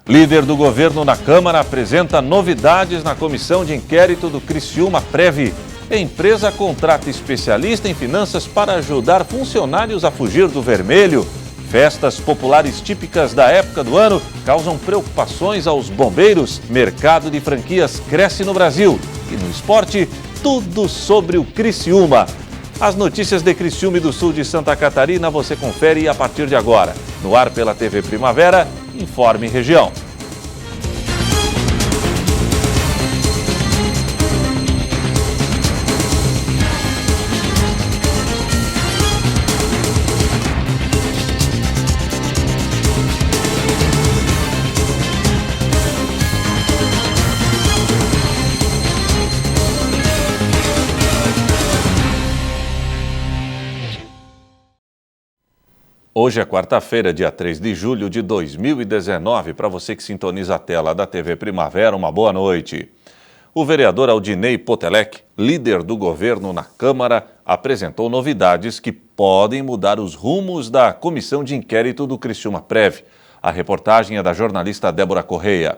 Líder do governo na Câmara apresenta novidades na comissão de inquérito do Criciúma Prev. A empresa contrata especialista em finanças para ajudar funcionários a fugir do vermelho. Festas populares típicas da época do ano causam preocupações aos bombeiros. Mercado de franquias cresce no Brasil. E no esporte, tudo sobre o Criciúma. As notícias de Criciúma e do sul de Santa Catarina você confere a partir de agora. No ar pela TV Primavera, Informe Região. Hoje é quarta-feira, dia 3 de julho de 2019. Para você que sintoniza a tela da TV Primavera, uma boa noite. O vereador Aldinei Potelec, líder do governo na Câmara, apresentou novidades que podem mudar os rumos da comissão de inquérito do Criciúma Prev. A reportagem é da jornalista Débora Correia.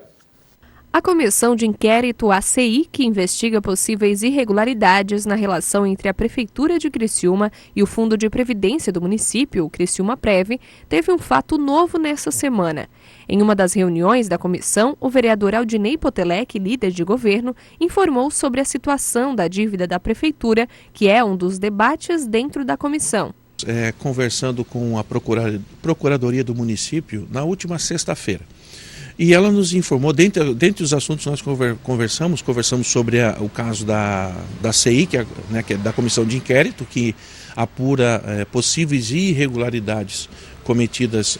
A comissão de inquérito ACI, que investiga possíveis irregularidades na relação entre a Prefeitura de Criciúma e o Fundo de Previdência do município, o Criciúma Prev, teve um fato novo nessa semana. Em uma das reuniões da comissão, o vereador Aldinei Potelec, líder de governo, informou sobre a situação da dívida da Prefeitura, que é um dos debates dentro da comissão. Conversando com a Procuradoria do município na última sexta-feira. E ela nos informou, dentre os assuntos que nós conversamos sobre o caso da CI, que é da Comissão de Inquérito, que apura possíveis irregularidades cometidas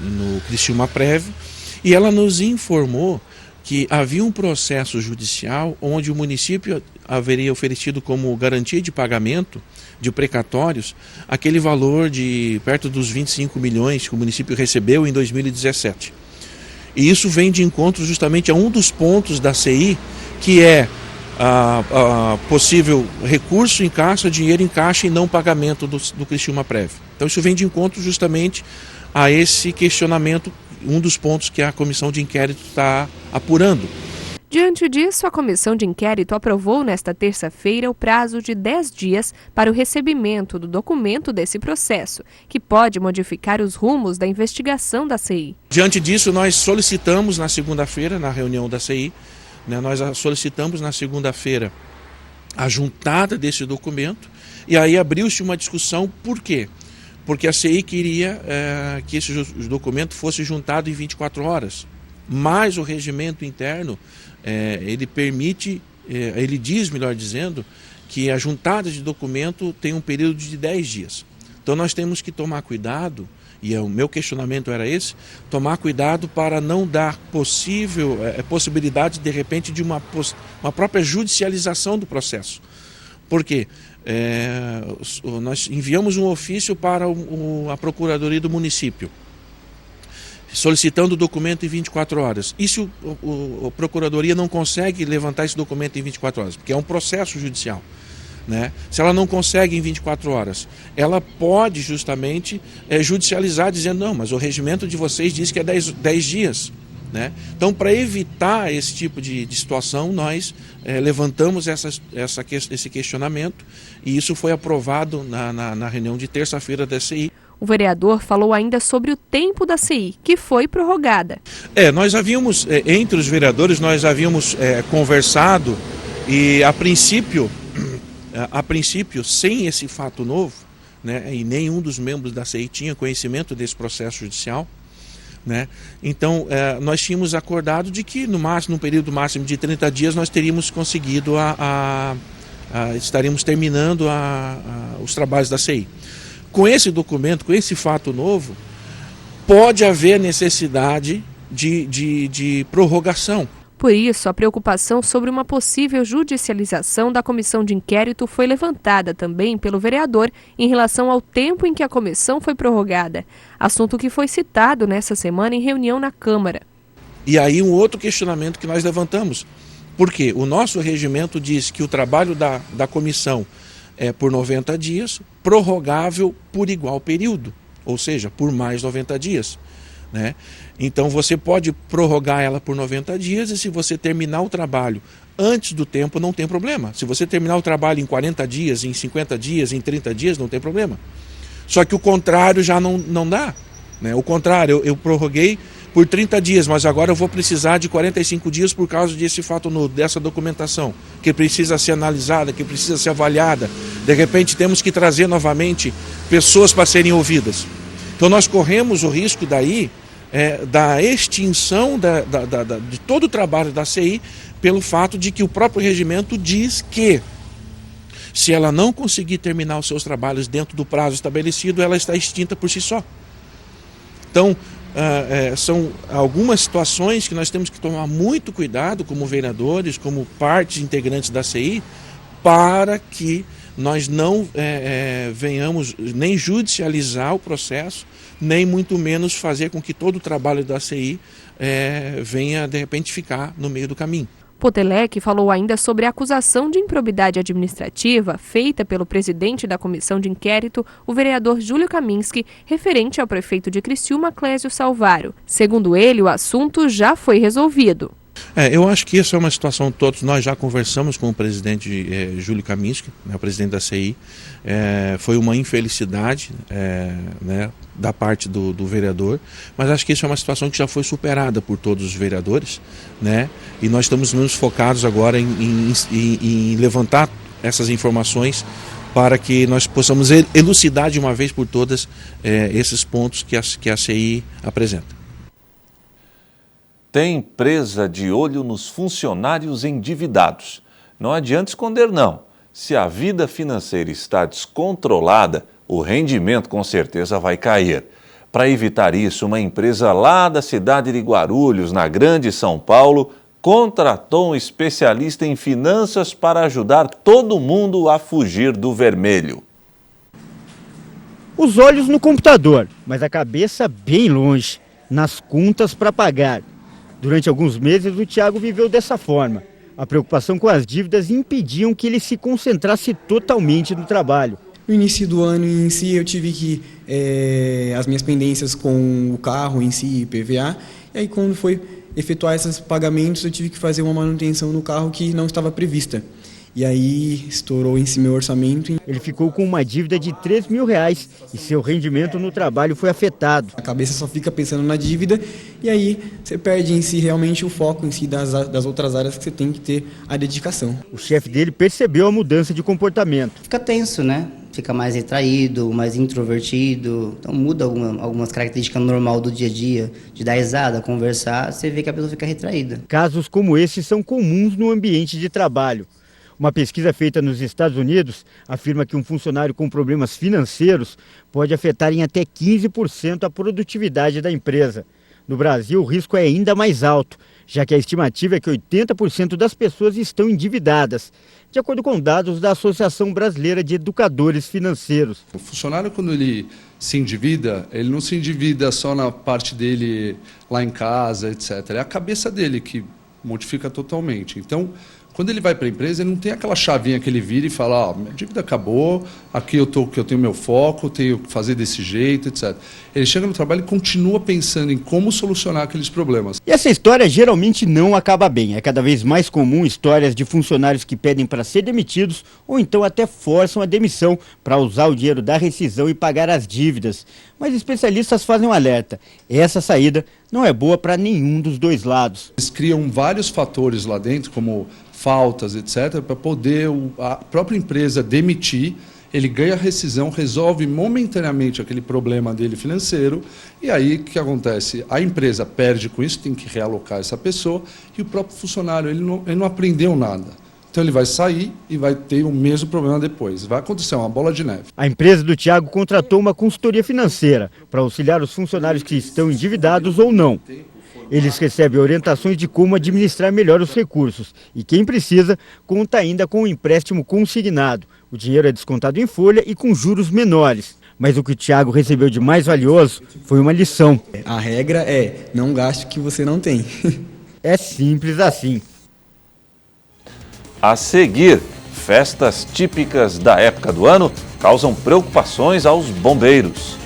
no Criciúma Prev, e ela nos informou que havia um processo judicial onde o município haveria oferecido como garantia de pagamento de precatórios aquele valor de perto dos 25 milhões que o município recebeu em 2017. E isso vem de encontro justamente a um dos pontos da CI, que é a possível recurso em caixa, dinheiro em caixa e não pagamento do Criciúma Prev. Então isso vem de encontro justamente a esse questionamento, um dos pontos que a comissão de inquérito está apurando. Diante disso, a comissão de inquérito aprovou nesta terça-feira o prazo de 10 dias para o recebimento do documento desse processo, que pode modificar os rumos da investigação da CI. Diante disso, nós solicitamos na segunda-feira, na reunião da CI, nós solicitamos na segunda-feira a juntada desse documento, e aí abriu-se uma discussão. Por quê? Porque a CI queria que esse documento fosse juntado em 24 horas, mas o regimento interno ele permite, ele diz, melhor dizendo, que a juntada de documento tem um período de 10 dias. Então nós temos que tomar cuidado, e o meu questionamento era esse, tomar cuidado para não dar possibilidade, de repente, de uma própria judicialização do processo. Por quê? Nós enviamos um ofício para a Procuradoria do município, solicitando o documento em 24 horas. E se a Procuradoria não consegue levantar esse documento em 24 horas? Porque é um processo judicial, né? Se ela não consegue em 24 horas, ela pode justamente judicializar, dizendo, não, mas o regimento de vocês diz que é 10 dias. Né? Então, para evitar esse tipo de situação, nós levantamos esse questionamento, e isso foi aprovado na reunião de terça-feira da CI. O vereador falou ainda sobre o tempo da CI, que foi prorrogada. Nós havíamos, entre os vereadores, nós havíamos conversado, e a princípio, sem esse fato novo, né, e nenhum dos membros da CI tinha conhecimento desse processo judicial, né? Então, nós tínhamos acordado de que no período máximo de 30 dias nós teríamos conseguido, estaríamos terminando os trabalhos da CI. Com esse documento, com esse fato novo, pode haver necessidade de prorrogação. Por isso, a preocupação sobre uma possível judicialização da comissão de inquérito foi levantada também pelo vereador em relação ao tempo em que a comissão foi prorrogada, assunto que foi citado nessa semana em reunião na Câmara. E aí um outro questionamento que nós levantamos, porque o nosso regimento diz que o trabalho da comissão é por 90 dias, prorrogável por igual período, ou seja, por mais 90 dias. Né? Então você pode prorrogar ela por 90 dias e se você terminar o trabalho antes do tempo não tem problema. Se você terminar o trabalho em 40 dias, em 50 dias, em 30 dias, não tem problema. Só que o contrário já não dá. Né? O contrário, eu prorroguei por 30 dias, mas agora eu vou precisar de 45 dias por causa desse fato novo, dessa documentação, que precisa ser analisada, que precisa ser avaliada. De repente temos que trazer novamente pessoas para serem ouvidas. Então nós corremos o risco daí da extinção de todo o trabalho da CI, pelo fato de que o próprio regimento diz que se ela não conseguir terminar os seus trabalhos dentro do prazo estabelecido, ela está extinta por si só. Então, são algumas situações que nós temos que tomar muito cuidado como vereadores, como partes integrantes da CI, para que nós não venhamos nem judicializar o processo, nem muito menos fazer com que todo o trabalho da CI venha, de repente, ficar no meio do caminho. Potelec falou ainda sobre a acusação de improbidade administrativa feita pelo presidente da comissão de inquérito, o vereador Júlio Kaminski, referente ao prefeito de Criciúma, Clésio Salvário. Segundo ele, o assunto já foi resolvido. Eu acho que isso é uma situação, todos nós já conversamos com o presidente Júlio Kaminski, né, o presidente da CI. Foi uma infelicidade né, da parte do vereador, mas acho que isso é uma situação que já foi superada por todos os vereadores, né, e nós estamos menos focados agora em levantar essas informações para que nós possamos elucidar de uma vez por todas esses pontos que a CI apresenta. Tem empresa de olho nos funcionários endividados. Não adianta esconder, não. Se a vida financeira está descontrolada, o rendimento com certeza vai cair. Para evitar isso, uma empresa lá da cidade de Guarulhos, na Grande São Paulo, contratou um especialista em finanças para ajudar todo mundo a fugir do vermelho. Os olhos no computador, mas a cabeça bem longe, nas contas para pagar. Durante alguns meses, o Thiago viveu dessa forma. A preocupação com as dívidas impediam que ele se concentrasse totalmente no trabalho. No início do ano em si, eu tive que as minhas pendências com o carro em si, IPVA, e aí quando foi efetuar esses pagamentos, eu tive que fazer uma manutenção no carro que não estava prevista. E aí estourou em si meu orçamento. Ele ficou com uma dívida de R$3.000 e seu rendimento no trabalho foi afetado. A cabeça só fica pensando na dívida e aí você perde em si realmente o foco em si das outras áreas que você tem que ter a dedicação. O chefe dele percebeu a mudança de comportamento. Fica tenso, né? Fica mais retraído, mais introvertido. Então muda algumas características normal do dia a dia, de dar risada, conversar, você vê que a pessoa fica retraída. Casos como esse são comuns no ambiente de trabalho. Uma pesquisa feita nos Estados Unidos afirma que um funcionário com problemas financeiros pode afetar em até 15% a produtividade da empresa. No Brasil, o risco é ainda mais alto, já que a estimativa é que 80% das pessoas estão endividadas, de acordo com dados da Associação Brasileira de Educadores Financeiros. O funcionário, quando ele se endivida, ele não se endivida só na parte dele lá em casa, etc. É a cabeça dele que modifica totalmente. Então, quando ele vai para a empresa, ele não tem aquela chavinha que ele vira e fala, minha dívida acabou, aqui eu tenho meu foco, tenho que fazer desse jeito, etc. Ele chega no trabalho e continua pensando em como solucionar aqueles problemas. E essa história geralmente não acaba bem. É cada vez mais comum histórias de funcionários que pedem para ser demitidos ou então até forçam a demissão para usar o dinheiro da rescisão e pagar as dívidas. Mas especialistas fazem um alerta. Essa saída não é boa para nenhum dos dois lados. Eles criam vários fatores lá dentro, como faltas, etc., para poder a própria empresa demitir. Ele ganha a rescisão, resolve momentaneamente aquele problema dele financeiro, e aí o que acontece? A empresa perde com isso, tem que realocar essa pessoa, e o próprio funcionário ele não aprendeu nada. Então ele vai sair e vai ter o mesmo problema depois. Vai acontecer uma bola de neve. A empresa do Thiago contratou uma consultoria financeira para auxiliar os funcionários que estão endividados ou não. Eles recebem orientações de como administrar melhor os recursos e quem precisa conta ainda com um empréstimo consignado. O dinheiro é descontado em folha e com juros menores. Mas o que o Thiago recebeu de mais valioso foi uma lição. A regra é não gaste o que você não tem. É simples assim. A seguir, festas típicas da época do ano causam preocupações aos bombeiros.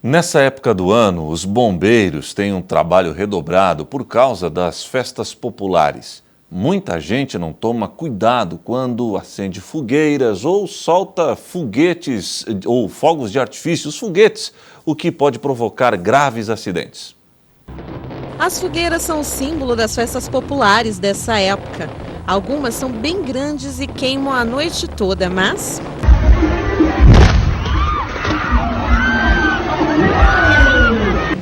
Nessa época do ano, os bombeiros têm um trabalho redobrado por causa das festas populares. Muita gente não toma cuidado quando acende fogueiras ou solta foguetes ou fogos de artifício, os foguetes, o que pode provocar graves acidentes. As fogueiras são o símbolo das festas populares dessa época. Algumas são bem grandes e queimam a noite toda, mas...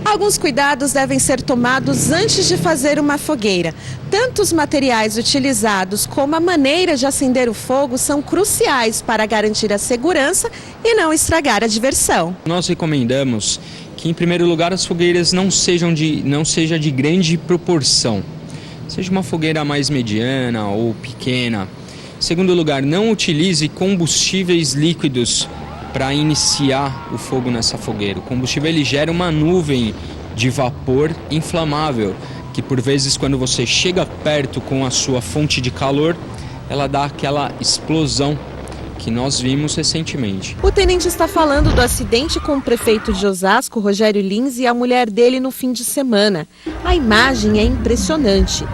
alguns cuidados devem ser tomados antes de fazer uma fogueira. Tanto os materiais utilizados como a maneira de acender o fogo são cruciais para garantir a segurança e não estragar a diversão. Nós recomendamos que, em primeiro lugar, as fogueiras não seja de grande proporção. Seja uma fogueira mais mediana ou pequena. Em segundo lugar, não utilize combustíveis líquidos para iniciar o fogo nessa fogueira. O combustível ele gera uma nuvem de vapor inflamável, que por vezes quando você chega perto com a sua fonte de calor, ela dá aquela explosão que nós vimos recentemente. O tenente está falando do acidente com o prefeito de Osasco, Rogério Lins, e a mulher dele no fim de semana. A imagem é impressionante.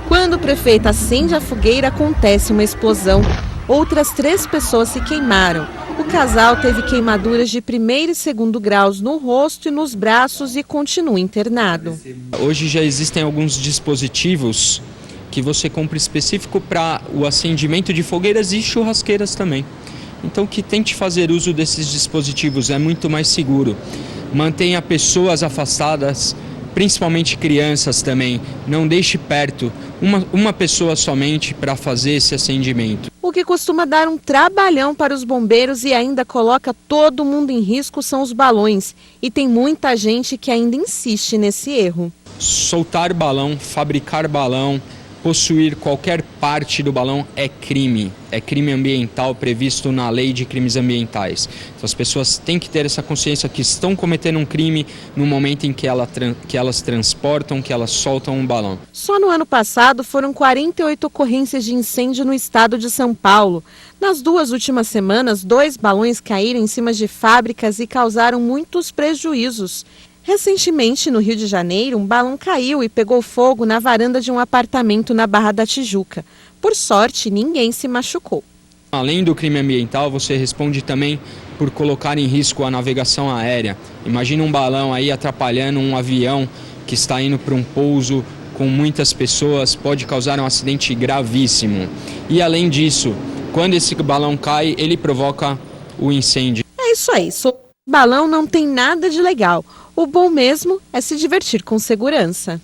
Quando o prefeito acende a fogueira, acontece uma explosão. Outras 3 pessoas se queimaram. O casal teve queimaduras de 1º e 2º graus no rosto e nos braços e continua internado. Hoje já existem alguns dispositivos que você compra específico para o acendimento de fogueiras e churrasqueiras também. Então que tente fazer uso desses dispositivos, é muito mais seguro. Mantenha pessoas afastadas, principalmente crianças também. Não deixe perto uma pessoa somente para fazer esse acendimento. O que costuma dar um trabalhão para os bombeiros e ainda coloca todo mundo em risco são os balões. E tem muita gente que ainda insiste nesse erro. Soltar balão, fabricar balão, possuir qualquer parte do balão é crime. É crime ambiental previsto na lei de crimes ambientais. Então as pessoas têm que ter essa consciência que estão cometendo um crime no momento em que elas transportam, que elas soltam um balão. Só no ano passado foram 48 ocorrências de incêndio no estado de São Paulo. Nas 2 últimas semanas, 2 balões caíram em cima de fábricas e causaram muitos prejuízos. Recentemente, no Rio de Janeiro, um balão caiu e pegou fogo na varanda de um apartamento na Barra da Tijuca. Por sorte, ninguém se machucou. Além do crime ambiental, você responde também por colocar em risco a navegação aérea. Imagina um balão aí atrapalhando um avião que está indo para um pouso com muitas pessoas, pode causar um acidente gravíssimo. E além disso, quando esse balão cai, ele provoca o incêndio. É isso aí, balão não tem nada de legal. O bom mesmo é se divertir com segurança.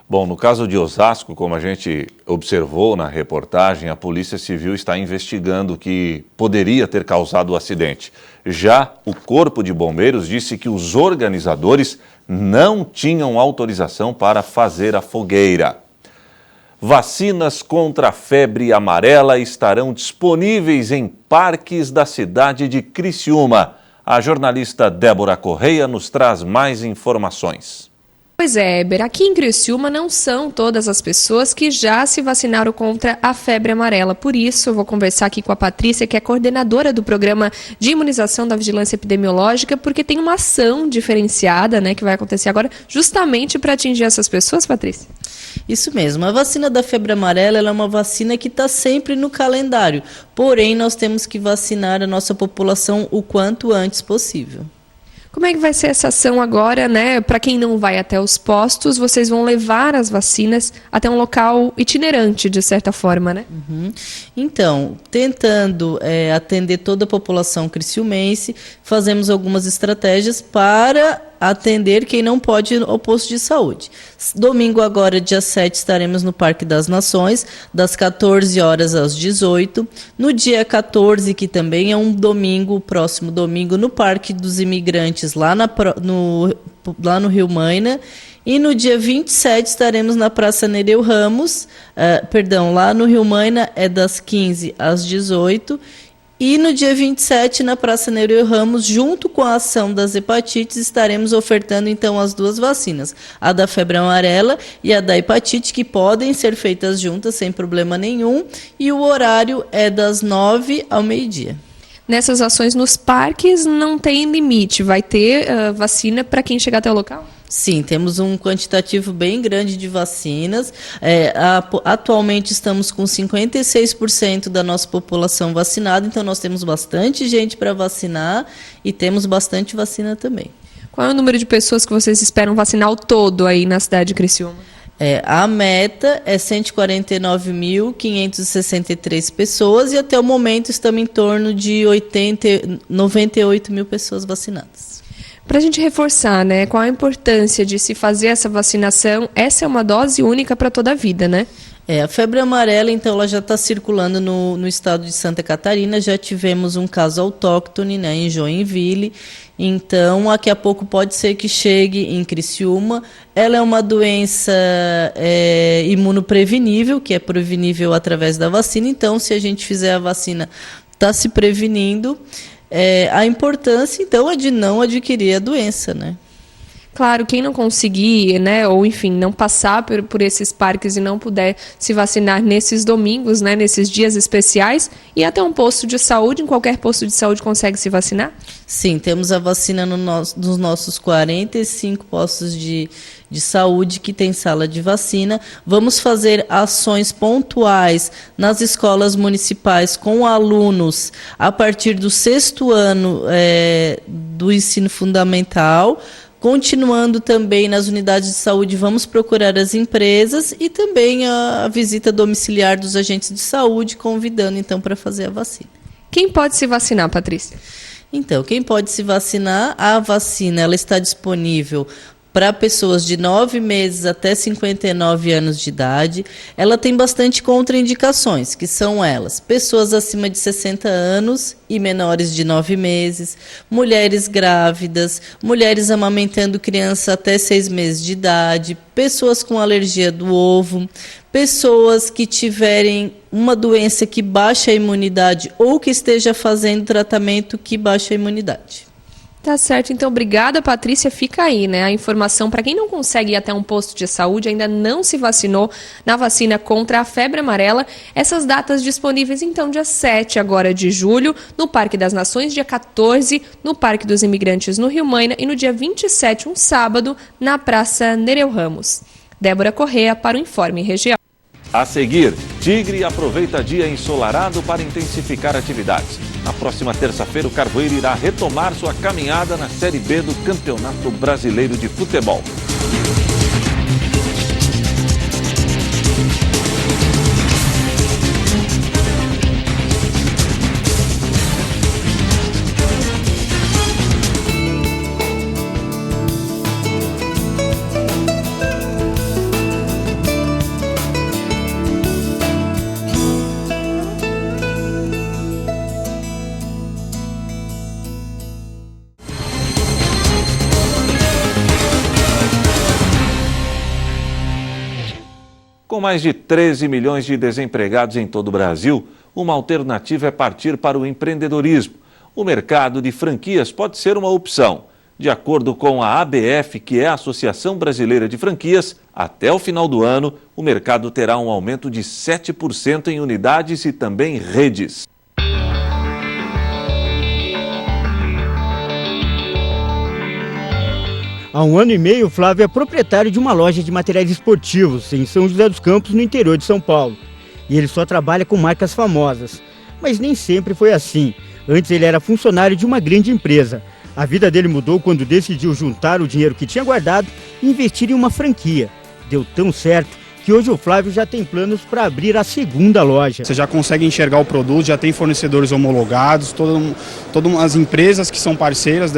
Bom, no caso de Osasco, como a gente observou na reportagem, a Polícia Civil está investigando o que poderia ter causado o acidente. Já o Corpo de Bombeiros disse que os organizadores não tinham autorização para fazer a fogueira. Vacinas contra a febre amarela estarão disponíveis em parques da cidade de Criciúma. A jornalista Débora Correia nos traz mais informações. Pois é, Eber, aqui em Criciúma não são todas as pessoas que já se vacinaram contra a febre amarela. Por isso, eu vou conversar aqui com a Patrícia, que é coordenadora do programa de imunização da Vigilância Epidemiológica, porque tem uma ação diferenciada, né, que vai acontecer agora justamente para atingir essas pessoas, Patrícia. Isso mesmo, a vacina da febre amarela ela é uma vacina que está sempre no calendário, porém nós temos que vacinar a nossa população o quanto antes possível. Como é que vai ser essa ação agora, né? Para quem não vai até os postos, vocês vão levar as vacinas até um local itinerante, de certa forma, né? Então, tentando atender toda a população criciumense, fazemos algumas estratégias para atender quem não pode ir ao posto de saúde. Domingo agora, dia 7, estaremos no Parque das Nações, das 14 horas às 18. No dia 14, que também é um domingo, próximo domingo, no Parque dos Imigrantes, lá no Rio Maina. E no dia 27 estaremos na Praça Nereu Ramos, lá no Rio Maina, é das 15 às 18. E no dia 27, na Praça Nereu Ramos, junto com a ação das hepatites, estaremos ofertando então as duas vacinas, a da febre amarela e a da hepatite, que podem ser feitas juntas sem problema nenhum, e o horário é das 9 ao meio-dia. Nessas ações nos parques não tem limite, vai ter vacina para quem chegar até o local? Sim, temos um quantitativo bem grande de vacinas. Atualmente estamos com 56% da nossa população vacinada, então nós temos bastante gente para vacinar e temos bastante vacina também. Qual é o número de pessoas que vocês esperam vacinar ao todo aí na cidade de Criciúma? A meta é 149.563 pessoas e até o momento estamos em torno de 98 mil pessoas vacinadas. Para a gente reforçar, né, qual a importância de se fazer essa vacinação? Essa é uma dose única para toda a vida, né? A febre amarela, então, ela já está circulando no estado de Santa Catarina. Já tivemos um caso autóctone, né, em Joinville. Então, daqui a pouco pode ser que chegue em Criciúma. Ela é uma doença imunoprevenível, que é prevenível através da vacina. Então, se a gente fizer a vacina, está se prevenindo. A importância, então, é de não adquirir a doença, né? Claro, quem não conseguir, né, ou enfim, não passar por esses parques e não puder se vacinar nesses domingos, né, nesses dias especiais, e até um posto de saúde, em qualquer posto de saúde consegue se vacinar? Sim, temos a vacina nos nossos 45 postos de saúde que tem sala de vacina. Vamos fazer ações pontuais nas escolas municipais com alunos a partir do 6º ano do ensino fundamental. Continuando também nas unidades de saúde, vamos procurar as empresas e também a visita domiciliar dos agentes de saúde, convidando então para fazer a vacina. Quem pode se vacinar, Patrícia? Então, quem pode se vacinar? A vacina ela está disponível para pessoas de 9 meses até 59 anos de idade. Ela tem bastante contraindicações, que são elas: pessoas acima de 60 anos e menores de 9 meses, mulheres grávidas, mulheres amamentando criança até 6 meses de idade, pessoas com alergia do ovo, pessoas que tiverem uma doença que baixa a imunidade ou que esteja fazendo tratamento que baixa a imunidade. Tá certo, então obrigada, Patrícia. Fica aí, né, a informação para quem não consegue ir até um posto de saúde, ainda não se vacinou na vacina contra a febre amarela. Essas datas disponíveis, então, dia 7 agora de julho, no Parque das Nações, dia 14, no Parque dos Imigrantes, no Rio Maina, e no dia 27, um sábado, na Praça Nereu Ramos. Débora Corrêa para o Informe Região. A seguir, Tigre aproveita dia ensolarado para intensificar atividades. Na próxima terça-feira, o Carvoeiro irá retomar sua caminhada na Série B do Campeonato Brasileiro de Futebol. Com mais de 13 milhões de desempregados em todo o Brasil, uma alternativa é partir para o empreendedorismo. O mercado de franquias pode ser uma opção. De acordo com a ABF, que é a Associação Brasileira de Franquias, até o final do ano, o mercado terá um aumento de 7% em unidades e também redes. Há 1 ano e meio, Flávio é proprietário de uma loja de materiais esportivos em São José dos Campos, no interior de São Paulo. E ele só trabalha com marcas famosas. Mas nem sempre foi assim. Antes ele era funcionário de uma grande empresa. A vida dele mudou quando decidiu juntar o dinheiro que tinha guardado e investir em uma franquia. Deu tão certo que hoje o Flávio já tem planos para abrir a segunda loja. Você já consegue enxergar o produto, já tem fornecedores homologados, todas as empresas que são parceiras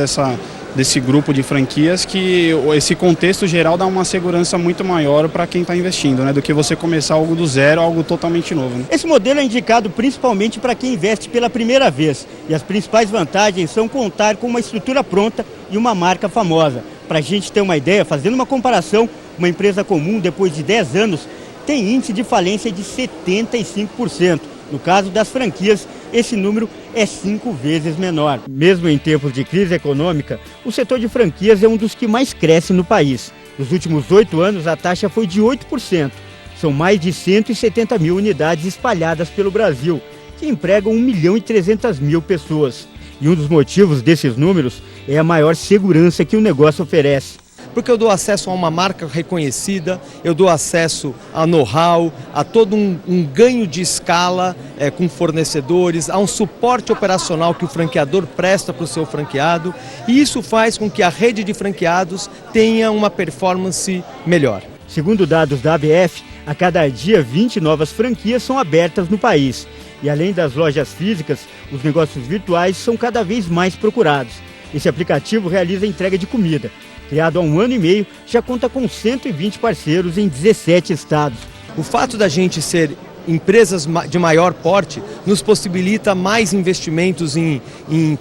desse grupo de franquias, que esse contexto geral dá uma segurança muito maior para quem está investindo, né, do que você começar algo do zero, algo totalmente novo. Né? Esse modelo é indicado principalmente para quem investe pela primeira vez. E as principais vantagens são contar com uma estrutura pronta e uma marca famosa. Para a gente ter uma ideia, fazendo uma comparação, uma empresa comum, depois de 10 anos, tem índice de falência de 75%. No caso das franquias, esse número é 5 vezes menor. Mesmo em tempos de crise econômica, o setor de franquias é um dos que mais cresce no país. Nos últimos 8 anos, a taxa foi de 8%. São mais de 170 mil unidades espalhadas pelo Brasil, que empregam 1.300.000 pessoas. E um dos motivos desses números é a maior segurança que o negócio oferece. Porque eu dou acesso a uma marca reconhecida, eu dou acesso a know-how, a todo um ganho de escala com fornecedores, a um suporte operacional que o franqueador presta para o seu franqueado, e isso faz com que a rede de franqueados tenha uma performance melhor. Segundo dados da ABF, a cada dia 20 novas franquias são abertas no país. E além das lojas físicas, os negócios virtuais são cada vez mais procurados. Esse aplicativo realiza entrega de comida. Criado há 1 ano e meio, já conta com 120 parceiros em 17 estados. O fato da gente ser empresas de maior porte nos possibilita mais investimentos em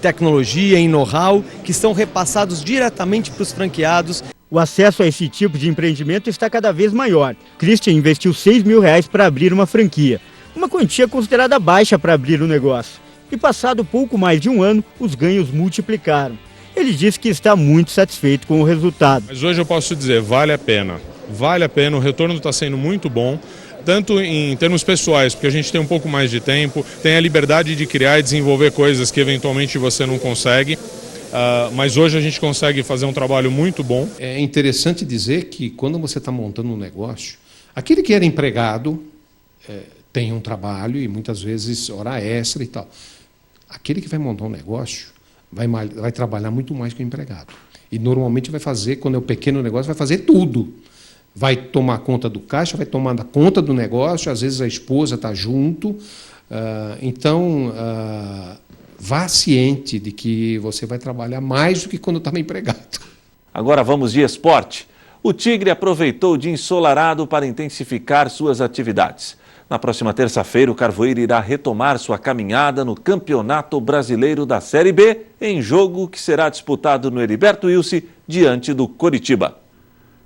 tecnologia, em know-how, que são repassados diretamente para os franqueados. O acesso a esse tipo de empreendimento está cada vez maior. Christian investiu R$6 mil para abrir uma franquia, uma quantia considerada baixa para abrir um negócio. E passado pouco mais de 1 ano, os ganhos multiplicaram. Ele disse que está muito satisfeito com o resultado. Mas hoje eu posso dizer, vale a pena, o retorno está sendo muito bom, tanto em termos pessoais, porque a gente tem um pouco mais de tempo, tem a liberdade de criar e desenvolver coisas que eventualmente você não consegue, mas hoje a gente consegue fazer um trabalho muito bom. É interessante dizer que quando você está montando um negócio, aquele que era empregado tem um trabalho e muitas vezes hora extra e tal. Aquele que vai montar um negócio vai trabalhar muito mais que o empregado. E normalmente vai fazer, quando é um pequeno negócio, vai fazer tudo. Vai tomar conta do caixa, vai tomar conta do negócio, às vezes a esposa está junto. Então, vá ciente de que você vai trabalhar mais do que quando estava empregado. Agora vamos de esporte. O Tigre aproveitou o dia ensolarado para intensificar suas atividades. Na próxima terça-feira, o Carvoeiro irá retomar sua caminhada no Campeonato Brasileiro da Série B, em jogo que será disputado no Heriberto Wilson, diante do Coritiba.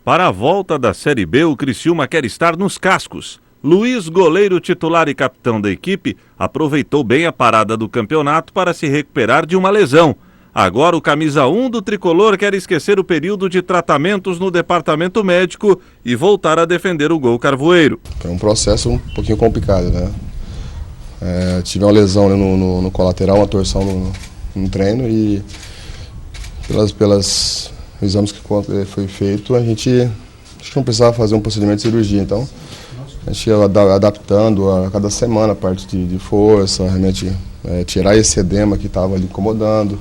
Para a volta da Série B, o Criciúma quer estar nos cascos. Luiz, goleiro titular e capitão da equipe, aproveitou bem a parada do campeonato para se recuperar de uma lesão. Agora o camisa 1 do tricolor quer esquecer o período de tratamentos no departamento médico e voltar a defender o gol Carvoeiro. É um processo um pouquinho complicado, né? Tive uma lesão no colateral, uma torção no treino e pelas exames que foi feito, a gente acho que não precisava fazer um procedimento de cirurgia, então a gente ia adaptando a cada semana a parte de força, realmente tirar esse edema que estava ali incomodando.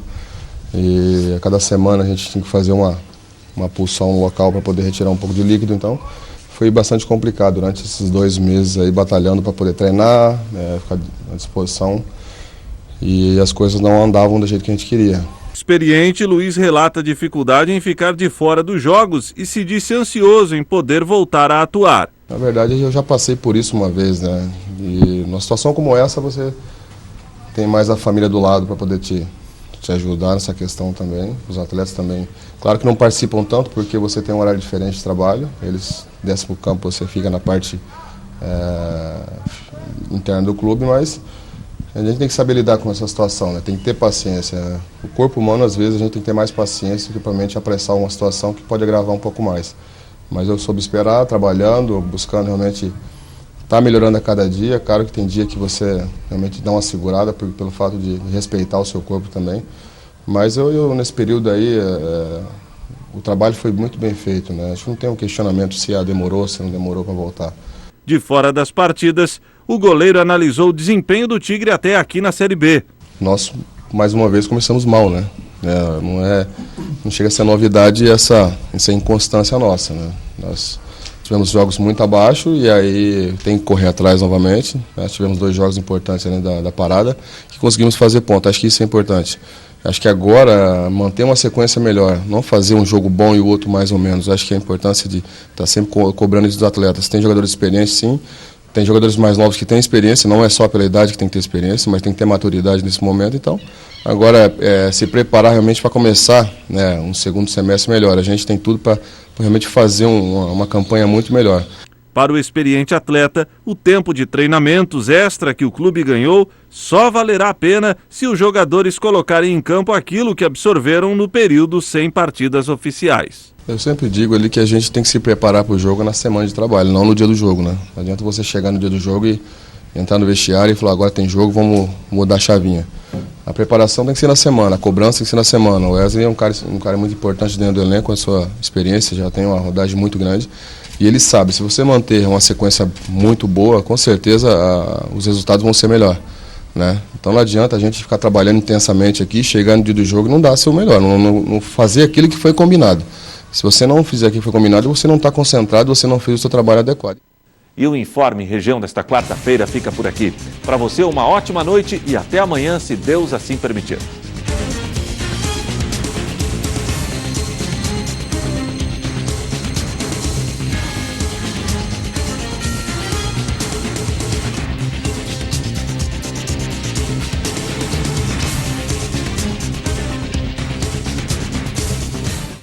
E a cada semana a gente tinha que fazer uma pulsão no local para poder retirar um pouco de líquido, então foi bastante complicado durante esses 2 meses aí batalhando para poder treinar, ficar à disposição e as coisas não andavam do jeito que a gente queria. Experiente, Luiz relata dificuldade em ficar de fora dos jogos e se disse ansioso em poder voltar a atuar. Na verdade eu já passei por isso uma vez, né? E numa situação como essa você tem mais a família do lado para poder te ajudar nessa questão também, os atletas também. Claro que não participam tanto porque você tem um horário diferente de trabalho, eles descem para o campo, você fica na parte interna do clube, mas a gente tem que saber lidar com essa situação, né? Tem que ter paciência. O corpo humano, às vezes, a gente tem que ter mais paciência do que propriamente apressar uma situação que pode agravar um pouco mais. Mas eu soube esperar, trabalhando, buscando realmente estar melhorando a cada dia. Claro que tem dia que você realmente dá uma segurada pelo fato de respeitar o seu corpo também. Mas eu nesse período aí, o trabalho foi muito bem feito, né? Acho que não tem um questionamento se demorou, se não demorou para voltar. De fora das partidas, o goleiro analisou o desempenho do Tigre até aqui na Série B. Nós, mais uma vez, começamos mal, né? Não chega a ser novidade essa inconstância nossa, né? Nós tivemos jogos muito abaixo e aí tem que correr atrás novamente. Nós tivemos 2 jogos importantes além da parada que conseguimos fazer ponto. Acho que isso é importante. Acho que agora manter uma sequência melhor, não fazer um jogo bom e o outro mais ou menos. Acho que a importância de estar sempre cobrando isso dos atletas. Tem jogadores experientes, sim. Tem jogadores mais novos que têm experiência, não é só pela idade que tem que ter experiência, mas tem que ter maturidade nesse momento. Então, agora se preparar realmente para começar, um segundo semestre melhor. A gente tem tudo para realmente fazer uma campanha muito melhor. Para o experiente atleta, o tempo de treinamentos extra que o clube ganhou só valerá a pena se os jogadores colocarem em campo aquilo que absorveram no período sem partidas oficiais. Eu sempre digo ali que a gente tem que se preparar para o jogo na semana de trabalho, não no dia do jogo, né? Não adianta você chegar no dia do jogo e entrar no vestiário e falar, agora tem jogo, vamos mudar a chavinha. A preparação tem que ser na semana, a cobrança tem que ser na semana. O Wesley é um cara muito importante dentro do elenco, com a sua experiência, já tem uma rodagem muito grande. E ele sabe, se você manter uma sequência muito boa, com certeza os resultados vão ser melhor, né? Então não adianta a gente ficar trabalhando intensamente aqui, chegar no dia do jogo e não dar seu melhor, não fazer aquilo que foi combinado. Se você não fizer aquilo que foi combinado, você não está concentrado, você não fez o seu trabalho adequado. E o Informe Região desta quarta-feira fica por aqui. Para você, uma ótima noite e até amanhã, se Deus assim permitir.